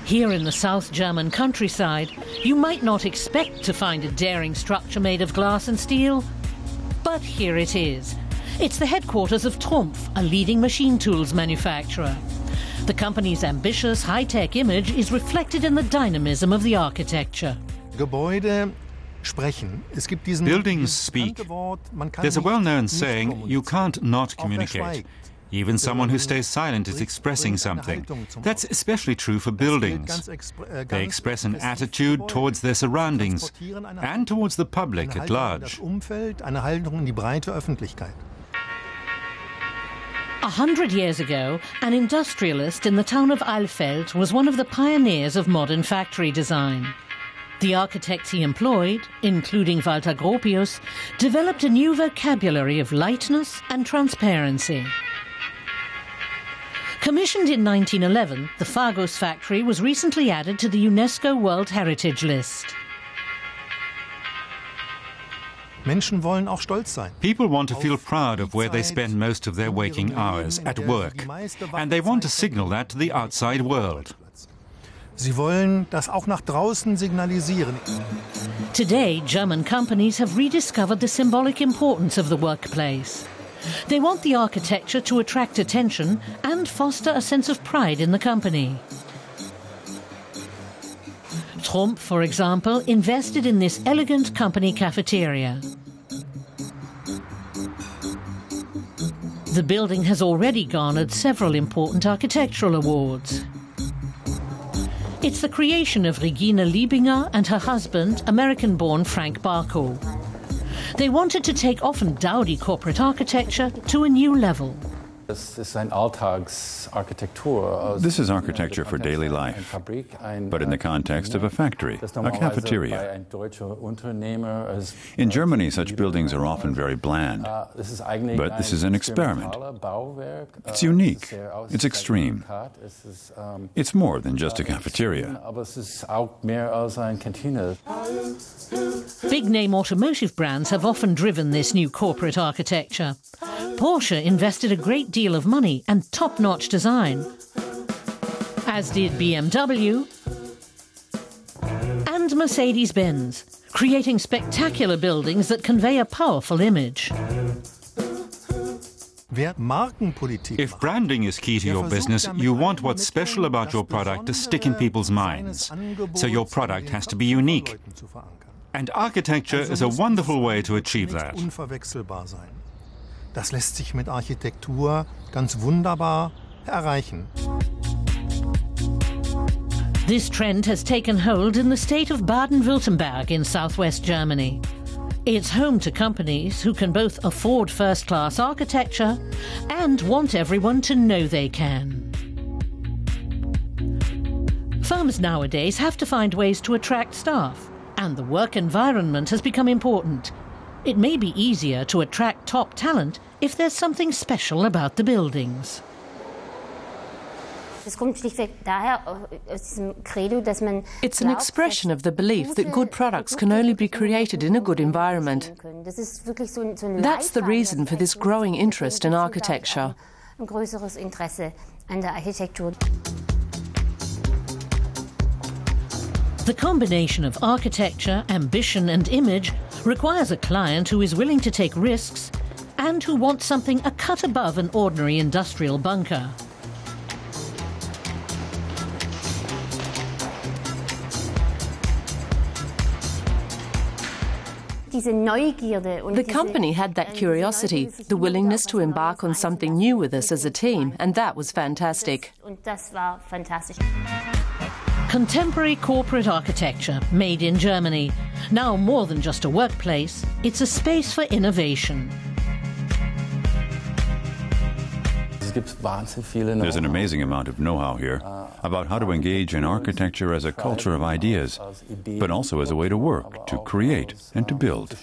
Here in the South German countryside, you might not expect to find a daring structure made of glass and steel. But here it is. It's the headquarters of Trumpf, a leading machine tools manufacturer. The company's ambitious, high-tech image is reflected in the dynamism of the architecture. Buildings speak. There's a well-known saying, you can't not communicate. Even someone who stays silent is expressing something. That's especially true for buildings. They express an attitude towards their surroundings and towards the public at large. 100 years ago, an industrialist in the town of Alfeld was one of the pioneers of modern factory design. The architects he employed, including Walter Gropius, developed a new vocabulary of lightness and transparency. Commissioned in 1911, the Fargus factory was recently added to the UNESCO World Heritage List. People want to feel proud of where they spend most of their waking hours, at work, and they want to signal that to the outside world. Today, German companies have rediscovered the symbolic importance of the workplace. They want the architecture to attract attention and foster a sense of pride in the company. Trumpf, for example, invested in this elegant company cafeteria. The building has already garnered several important architectural awards. It's the creation of Regine Liebinger and her husband, American-born Frank Barkow. They wanted to take often dowdy corporate architecture to a new level. This is architecture for daily life, but in the context of a factory, a cafeteria. In Germany, such buildings are often very bland, but this is an experiment. It's unique, it's extreme. It's more than just a cafeteria. Big-name automotive brands have often driven this new corporate architecture. Porsche invested a great deal of money and top-notch design, as did BMW and Mercedes-Benz, creating spectacular buildings that convey a powerful image. If branding is key to your business, you want what's special about your product to stick in people's minds. So your product has to be unique. And architecture is a wonderful way to achieve that. Das lässt sich mit Architektur ganz wunderbar erreichen. This trend has taken hold in the state of Baden-Württemberg in southwest Germany. It's home to companies who can both afford first-class architecture and want everyone to know they can. Firms nowadays have to find ways to attract staff, and the work environment has become important. It may be easier to attract top talent if there's something special about the buildings. It's an expression of the belief that good products can only be created in a good environment. That's the reason for this growing interest in architecture. The combination of architecture, ambition and image requires a client who is willing to take risks and who wants something a cut above an ordinary industrial bunker. The company had that curiosity, the willingness to embark on something new with us as a team, and that was fantastic. Contemporary corporate architecture, made in Germany. Now more than just a workplace, it's a space for innovation. There's an amazing amount of know-how here about how to engage in architecture as a culture of ideas, but also as a way to work, to create, and to build.